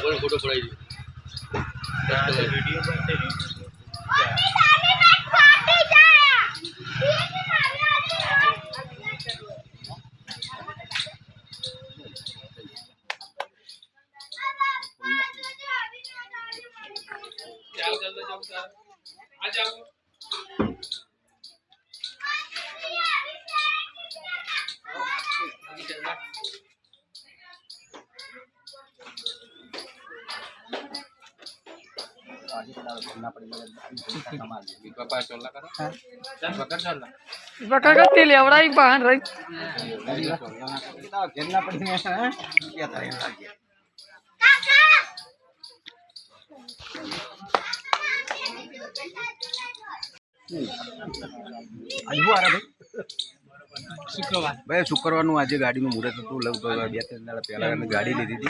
Photo पड़ाई video बनते नहीं आ जाओ पकड़ती लेवड़ा बहन रही शुक्रवार भाई शुक्रवार आज गाड़ी में मुहूर्त हतुं लगभग 2-3 दाड़ा पहला अमे गाड़ी लीधी थी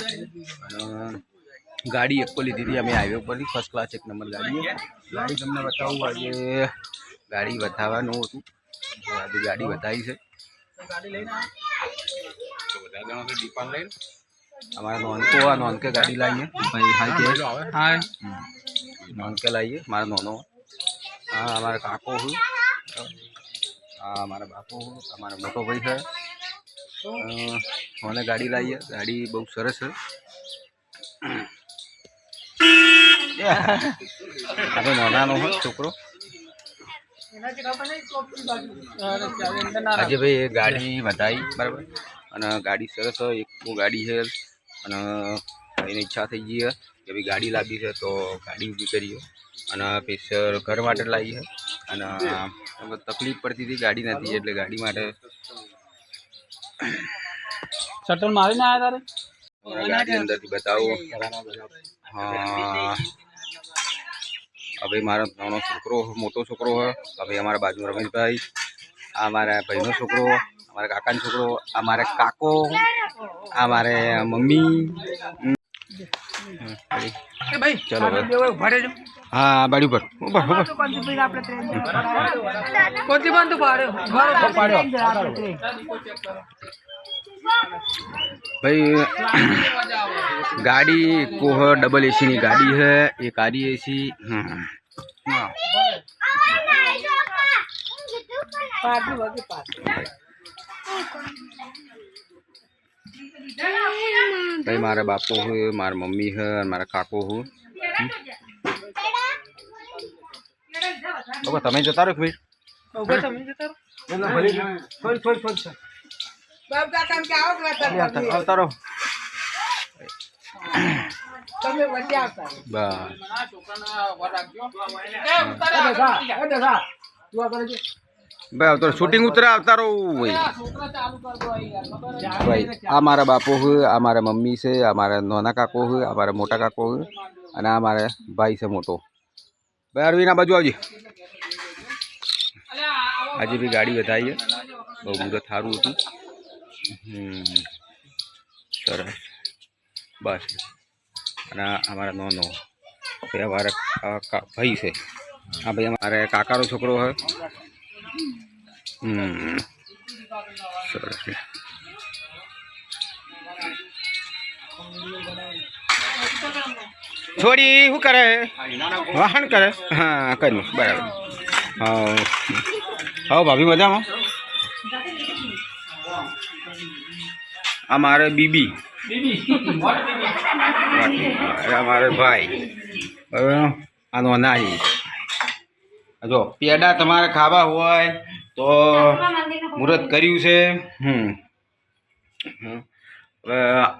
गाड़ी एक्को लीधी थी अमे हाईवे पर फर्स्ट क्लास 1 नंबर गाड़ी है गाड़ी तमने बताऊँ आज गाड़ी बताववानुं हतुं आज गाड़ी बताई है हमारा नॉनको आ नॉनके गाड़ी लाई है भाई हाय के हाय नॉनके लाई है हमारा नॉनो हाँ हमारा काको हूँ हमारा बापू हमारा मोटो भाई है मैंने गाड़ी लाई है गाड़ी बहुत सरस है अभी नाना नो है छोकरो आज भाई ये गाड़ी बताई बराबर અને ગાડી સરસ એક ગાડી છે અને ભાઈને ઈચ્છા થઈ ગઈ है કે ભાઈ ગાડી લાવી છે તો ગાડી ઊભી કરીએ અને સ્પેશિયલ ઘર માટે લાવી છે અને તકલીફ પડતી હતી ગાડી નથી એટલે ગાડી માટે शटर मारी ना आया तारे गाड़ी अंदर थी बताओ हाँ अभी मारा नानो छोकरो मोटो छोकरो है अभी हमारा बाजू रमेश भाई हमारा भाईनो छोकरो हमारे काका छोकरो हमारे काको हमारे मम्मी भाई चलो भरे जो हाँ बाड़ी पर कोती बंद पाड़ो भाई गाड़ी को है डबल एसी नी गाड़ी है एक आरी एसी भाई मारा बापू है मारा मम्मी है मारा काको हूँ तमें जता रहो भाई अवतारो भाई तो शूटिंग उतरा अवतारो भाई हमारा बापू है हमारा मम्मी से हमारा नोना काको है हमारा मोटा काको है और हमारे भाई से मोटो भाई अरविंद बाजू आवजी आज भी गाड़ी बताई है बहुत मुहूर्त सारू हतुं सरस बस हमारा नोनो भाई हमारा भाई से हाँ भाई हमारे काका रो छोकरो है सरस छोड़ी शू करे वाहन करे हाँ कर बराबर हाँ हाँ भाभी मजा में हमारे बीबी हमारे भाई आनो नहीं जो पेड़ा तमारे खावा हुआ है तो मुहूर्त कर्यु से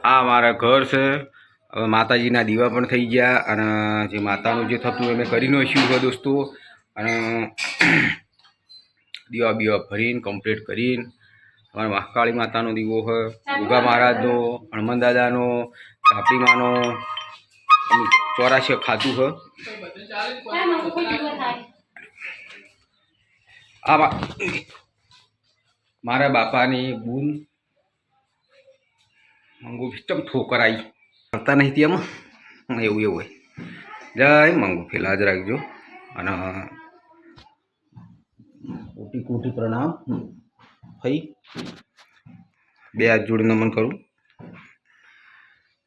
आ मारा घर से હવે માતાજીના દીવા પણ થઈ ગયા અને જે માતાનું જે થતું એ મેં કરી નાખ્યું છે દોસ્તો અને દીવા બીવા ભરીને કમ્પ્લીટ કરીને અમારા મહાકાળી માતાનો દીવો છે ઉગા મહારાજનો હનુમાન દાદાનો કાપડી માનો 84 ખાતું છે આ મારા બાપાની બૂન મંગુ સિસ્ટમ ઠોકરાઈ करता नहीं थी हम एवं एवं जय मंगू फिलहाल रखो कोटि कोटि प्रणाम भाई बे हाथ जोड़ी नमन करूँ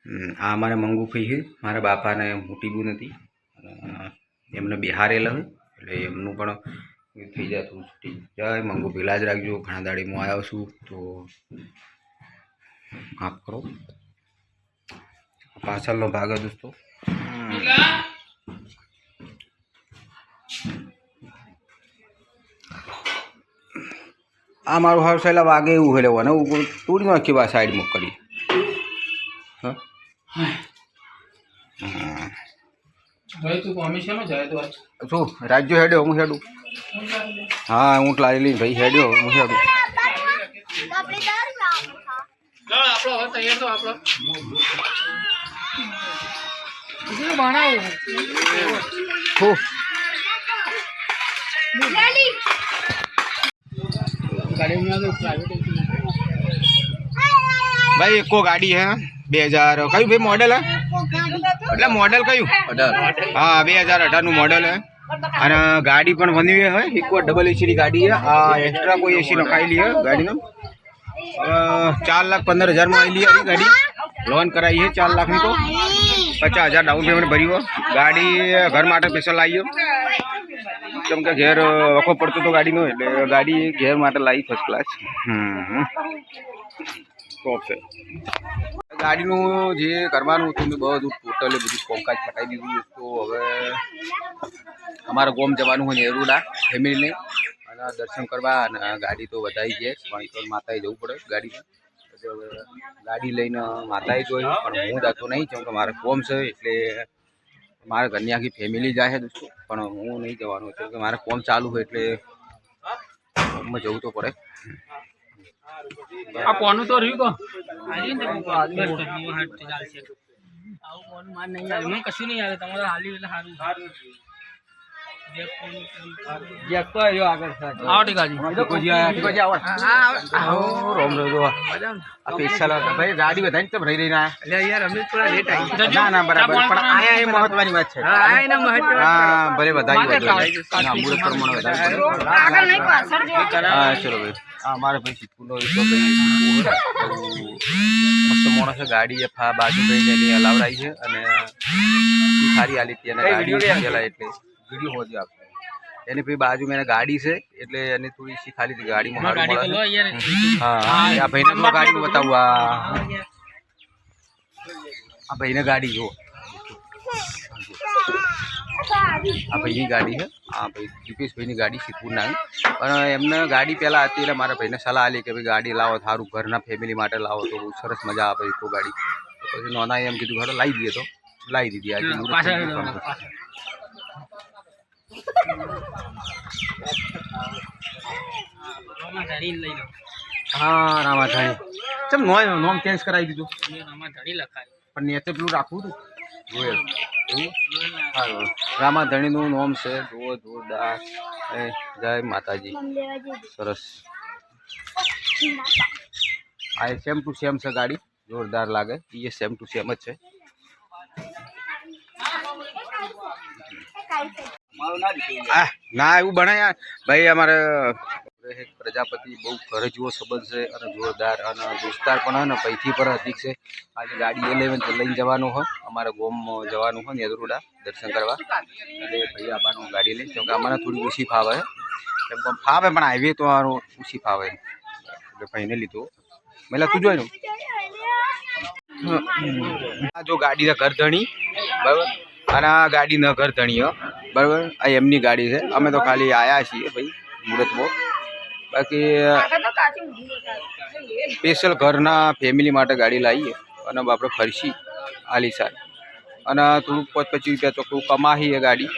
આ અમારા મંગુભાઈ છે, મારા બાપાને મોટી બહુ નથી, એમને બિહારેલા હોય એટલે એમનું પણ થઈ જાય થોડું છૂટી. જય મંગુભાઈ, લાજ રાખજો, ઘણા દાડીમાં આવ્યો છું તો માફ કરો. પાછળનો ભાગ હે દોસ્તો. આ મારું હાવ સહેલા વાગે એવું હોય લેવાનું, હું તોડી નાખી બા સાઈડમાં કરી. હા ભાઈ તું કોમિશનમાં જાય તો શું રાજ્યો હેડ્યો હું હેડું? હા ઊંટ લાવી લઈને ભાઈ હેડ્યો હું હેડું. આપણો હવે તૈયાર તો આપણો બનાવું ભાઈ એકો ગાડી હે 2000 કયું ભાઈ મોડેલ હે? એટલે મોડેલ કયું? હા 2018 નું મોડેલ હે અને ગાડી પણ બની હોય ઇકો ડબલ એસી ગાડી હે. આ એક્સ્ટ્રા કોઈ એસી નખાયેલી હે ગાડીનો. 4,15,000 માં આવેલી है गाड़ी, लोन कराई है 4 लाख में, तो 50,000 डाउन पेमेंट भरी हो. गाड़ी घर માટે સ્પેશિયલ લાવી કેમ કે ઘેર વખો પડતો તો ગાડીનો એટલે ગાડી ઘેર માટે લાવી ફર્સ્ટ ક્લાસ. ટોપ છે ગાડીનું. જે કરવાનું હતું મેં બધું ટોટલી બધું કોમકાજ પટાઈ દીધું. તો હવે અમારે ગોમ જવાનું હોય નેરુડા ફેમિલીને અને દર્શન કરવા, અને ગાડી તો વધારી છે પણ તો માતાએ જવું પડે ગાડીમાં. હવે ગાડી લઈને માતાએ જોઈ પણ હું જતો નહીં કેમ કે મારે કોમ છે એટલે મારા ઘરની આખી ફેમિલી જાય છે દોસ્તો, પણ હું નહીં જવાનું કેમ કે મારે કોમ ચાલુ હોય એટલે કોમમાં જવું તો પડે. આ કોનું તો રહ્યું કશું નહીં આવે તમારે હાલી એટલે સારું. ગાડી વધારે તો ભરી રહી ના ના બરાબર, પણ આયા એ મહત્વની વાત છે. હા ભલે વધારે મુહૂર્ત પ્રમાણે વધારે. હા ચલો ભાઈ, હા મારે ભાઈ સિદ્ધપુરનો મસ્ત માણસ છે. ગાડી બાજુ ભાઈ હલાવડાવી છે અને સારી હાલી હતી અને ગાડી ચલાય એટલે વિડીયો હોજો આપણે એની ભાઈ બાજુ મેં ગાડી છે એટલે એની થોડી સી ખાલી હતી ગાડીમાં. હા આ ભાઈને તો ગાડી બતાવું. આ ભાઈને ગાડી જુઓ, આ ભાઈની ગાડી છે. હા ભાઈ દીપેશભાઈની ગાડી સિદ્ધપુરના, પણ એમને ગાડી પહેલાં હતી એટલે મારા ભાઈને સલાહ આપી કે ભાઈ ગાડી લાવો સારું ઘરના ફેમિલી માટે લાવો તો બહુ સરસ મજા આવે તો ગાડી. તો પછી નોના એમ કીધું ઘરે લાવી દઈએ તો લાવી દીધી. આજે હા રામાધાણી ચમ નોમ ચેન્જ કરાવી દીધું પણ નેતે પેલું રાખવું હતું જોયેલ એવું. રામાધણીનું નોમ છે જુઓ, જોરદાર. જય માતાજી, સરસ. આ સેમ ટુ સેમ છે ગાડી, જોરદાર લાગે. એ સેમ ટુ સેમ જ છે. ના એવું બનાય ભાઈ. અમારે પ્રજાપતિ બહુ ઘરે જેવો સંબંધ છે અને જોરદાર અને દોસ્તાર પણ હોય ને પૈથી પર અધિક છે. આજે ગાડી 11 લઈને જવાનું હોય, અમારે ગોમ જવાનું હોય નેદરુડા દર્શન કરવા એટલે ભાઈ આપવાનું ગાડી લઈને, કેમ કે અમારે થોડી ઓછી ફાવે કેમ કે ફાવે પણ હાઈવે તો ઓછી ફાવે એટલે ભાઈને લીધું. મેલા તું જોઈ આ જો ગાડી ઘર ધણી બરાબર અને આ ગાડી ન ઘર ધણી બરાબર. આ એમની ગાડી છે, અમે તો ખાલી આવ્યા છીએ ભાઈ મુહૂર્તમાં. બાકી સ્પેશિયલ ઘરના ફેમિલી માટે ગાડી લાવીએ અને આપણે ફરશી આલીસાન અને થોડુંક 25 રૂપિયા ચોખ્ખું કમાહી એ ગાડી.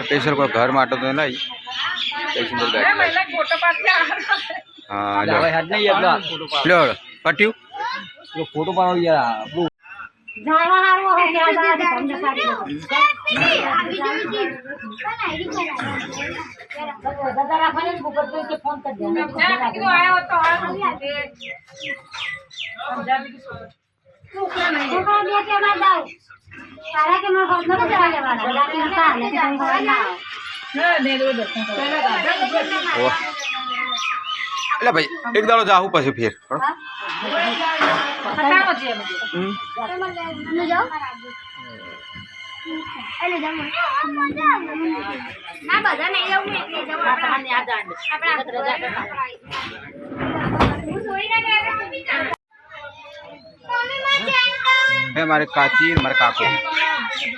સ્પેશિયલ કોઈ ઘર માટે તો નહીં કઈ સુંદર ગાડી હા લો પટ્યું ફોટો પાડો યાર. એટલે ભાઈ એક દાડો જાહું પછી ફેર है हमारे काची हमारे काको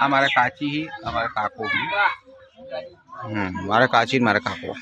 हमारे काची ही हमारे काको ही हमारे काची हमारे काको